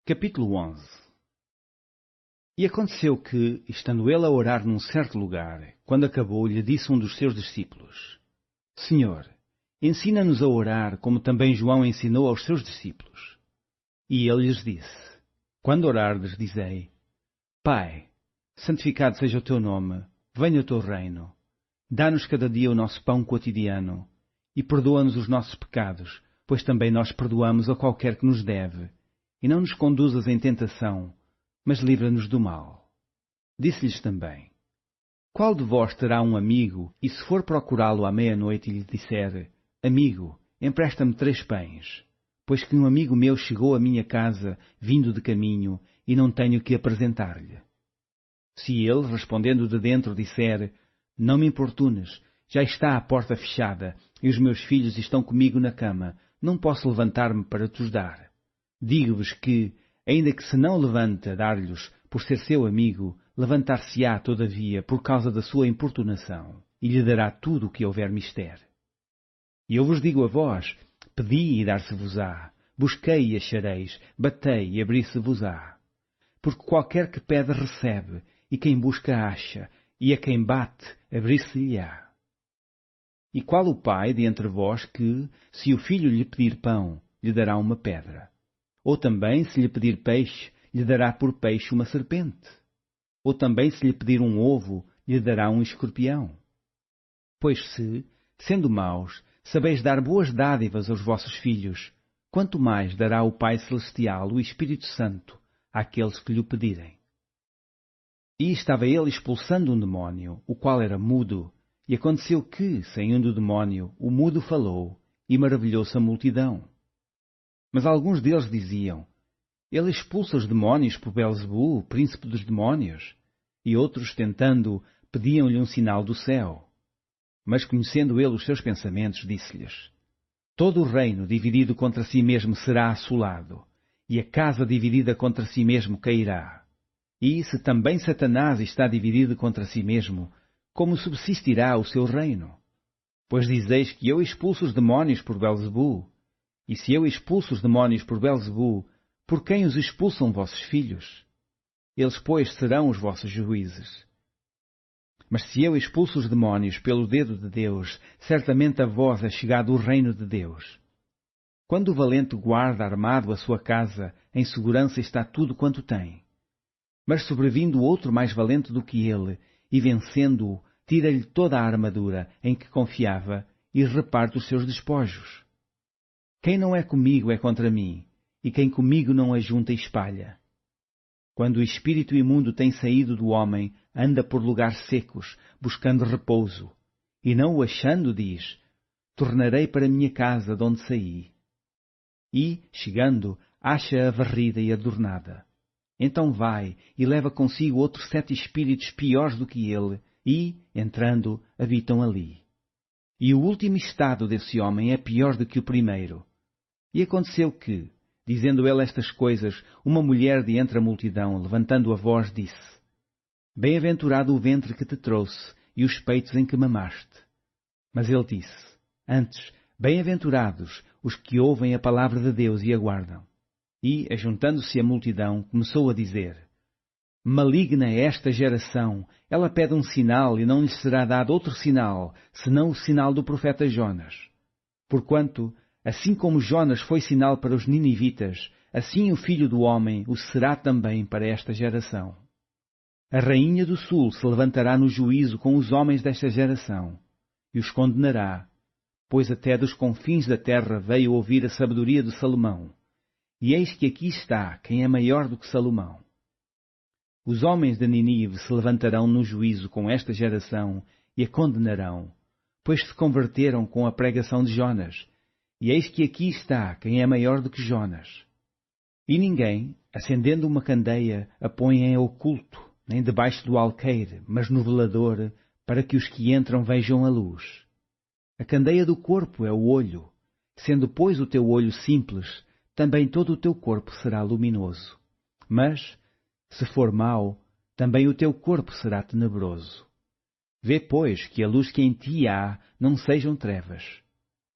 Capítulo 11. E aconteceu que, estando ele a orar num certo lugar, quando acabou, lhe disse um dos seus discípulos: Senhor, ensina-nos a orar, como também João ensinou aos seus discípulos. E ele lhes disse: Quando orardes, dizei: Pai, santificado seja o teu nome, venha o teu reino. Dá-nos cada dia o nosso pão quotidiano, e perdoa-nos os nossos pecados, pois também nós perdoamos a qualquer que nos deve. E não nos conduzas em tentação, mas livra-nos do mal. Disse-lhes também: Qual de vós terá um amigo, e se for procurá-lo à meia-noite e lhe disser: Amigo, empresta-me 3 pães, pois que um amigo meu chegou à minha casa, vindo de caminho, e não tenho que apresentar-lhe? Se ele, respondendo de dentro, disser: Não me importunes, já está a porta fechada, e os meus filhos estão comigo na cama, não posso levantar-me para te os dar. Digo-vos que, ainda que se não levante a dar-lhes, por ser seu amigo, levantar-se-á, todavia, por causa da sua importunação, e lhe dará tudo o que houver mister. E eu vos digo a vós: pedi e dar-se-vos-á, busquei e achareis, batei e abrir-se-vos-á. Porque qualquer que pede recebe, e quem busca acha, e a quem bate abrir-se-lhe-á. E qual o pai de entre vós que, se o filho lhe pedir pão, lhe dará uma pedra? Ou também, se lhe pedir peixe, lhe dará por peixe uma serpente? Ou também, se lhe pedir um ovo, lhe dará um escorpião? Pois se, sendo maus, sabeis dar boas dádivas aos vossos filhos, quanto mais dará o Pai Celestial, o Espírito Santo, àqueles que lhe o pedirem. E estava ele expulsando um demónio, o qual era mudo, e aconteceu que, saindo o demónio, o mudo falou, e maravilhou-se a multidão. Mas alguns deles diziam: Ele expulsa os demónios por Belzebu, príncipe dos demónios. E outros, tentando, pediam-lhe um sinal do céu. Mas conhecendo ele os seus pensamentos, disse-lhes: Todo o reino dividido contra si mesmo será assolado, e a casa dividida contra si mesmo cairá. E se também Satanás está dividido contra si mesmo, como subsistirá o seu reino? Pois dizeis que eu expulso os demónios por Belzebu. E se eu expulso os demónios por Belzebu, por quem os expulsam vossos filhos? Eles, pois, serão os vossos juízes. Mas se eu expulso os demónios pelo dedo de Deus, certamente a vós é chegado o reino de Deus. Quando o valente guarda armado a sua casa, em segurança está tudo quanto tem. Mas sobrevindo outro mais valente do que ele, e vencendo-o, tira-lhe toda a armadura em que confiava e reparte os seus despojos. Quem não é comigo é contra mim, e quem comigo não ajunta espalha. Quando o espírito imundo tem saído do homem, anda por lugares secos, buscando repouso, e não o achando, diz: Tornarei para minha casa de onde saí. E, chegando, acha-a varrida e adornada. Então vai e leva consigo outros 7 espíritos piores do que ele, e, entrando, habitam ali. E o último estado desse homem é pior do que o primeiro. E aconteceu que, dizendo ele estas coisas, uma mulher de entre a multidão, levantando a voz, disse: Bem-aventurado o ventre que te trouxe e os peitos em que mamaste. Mas ele disse: Antes, bem-aventurados os que ouvem a palavra de Deus e aguardam. E, ajuntando-se a multidão, começou a dizer: Maligna é esta geração, ela pede um sinal e não lhe será dado outro sinal, senão o sinal do profeta Jonas. Porquanto, assim como Jonas foi sinal para os ninivitas, assim o Filho do Homem o será também para esta geração. A rainha do sul se levantará no juízo com os homens desta geração, e os condenará, pois até dos confins da terra veio ouvir a sabedoria de Salomão. E eis que aqui está quem é maior do que Salomão. Os homens de Nínive se levantarão no juízo com esta geração e a condenarão, pois se converteram com a pregação de Jonas. E eis que aqui está quem é maior do que Jonas. E ninguém, acendendo uma candeia, a põe em oculto, nem debaixo do alqueire, mas no velador, para que os que entram vejam a luz. A candeia do corpo é o olho. Sendo, pois, o teu olho simples, também todo o teu corpo será luminoso. Mas, se for mau, também o teu corpo será tenebroso. Vê, pois, que a luz que em ti há não sejam trevas.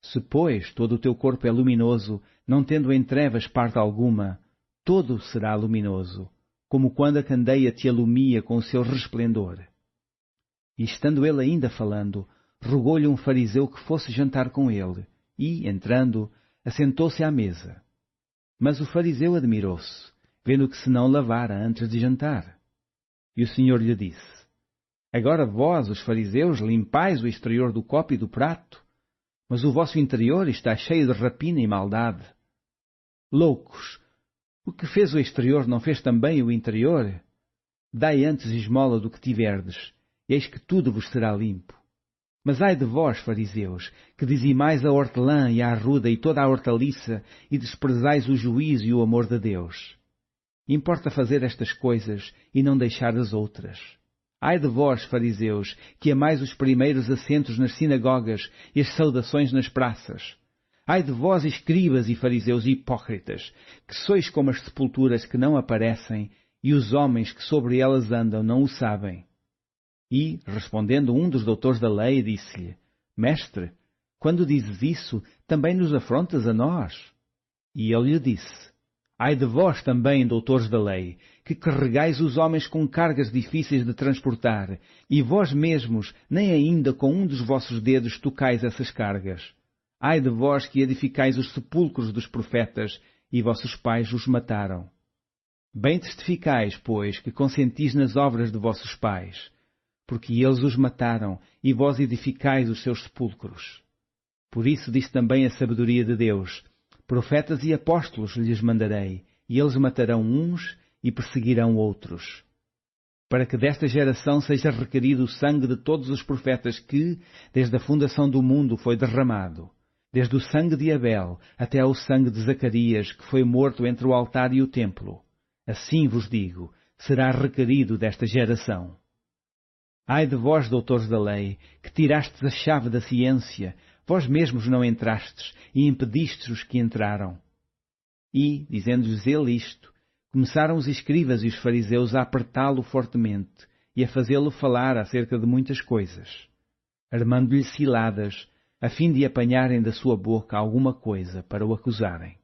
Se, pois, todo o teu corpo é luminoso, não tendo em trevas parte alguma, todo será luminoso, como quando a candeia te alumia com o seu resplendor. E estando ele ainda falando, rogou-lhe um fariseu que fosse jantar com ele, e, entrando, assentou-se à mesa. Mas o fariseu admirou-se, vendo que se não lavara antes de jantar. E o Senhor lhe disse: Agora vós, os fariseus, limpais o exterior do copo e do prato, mas o vosso interior está cheio de rapina e maldade. Loucos! O que fez o exterior não fez também o interior? Dai antes esmola do que tiverdes, e eis que tudo vos será limpo. Mas ai de vós, fariseus, que dizimais a hortelã e a arruda e toda a hortaliça, e desprezais o juízo e o amor de Deus. Importa fazer estas coisas e não deixar as outras. Ai de vós, fariseus, que amais os primeiros assentos nas sinagogas e as saudações nas praças. Ai de vós, escribas e fariseus hipócritas, que sois como as sepulturas que não aparecem, e os homens que sobre elas andam não o sabem. E, respondendo um dos doutores da lei, disse-lhe: Mestre, quando dizes isso, também nos afrontas a nós? E ele lhe disse: Ai de vós também, doutores da lei, que carregais os homens com cargas difíceis de transportar, e vós mesmos nem ainda com um dos vossos dedos tocais essas cargas. Ai de vós que edificais os sepulcros dos profetas, e vossos pais os mataram. Bem testificais, pois, que consentis nas obras de vossos pais, porque eles os mataram, e vós edificais os seus sepulcros. Por isso diz também a sabedoria de Deus: Profetas e apóstolos lhes mandarei, e eles matarão uns e perseguirão outros. Para que desta geração seja requerido o sangue de todos os profetas que, desde a fundação do mundo, foi derramado, desde o sangue de Abel até ao sangue de Zacarias, que foi morto entre o altar e o templo. Assim vos digo, será requerido desta geração. Ai de vós, doutores da lei, que tirastes a chave da ciência, vós mesmos não entrastes e impedistes os que entraram. E, dizendo-lhes ele isto, começaram os escribas e os fariseus a apertá-lo fortemente e a fazê-lo falar acerca de muitas coisas, armando-lhe ciladas, a fim de apanharem da sua boca alguma coisa para o acusarem.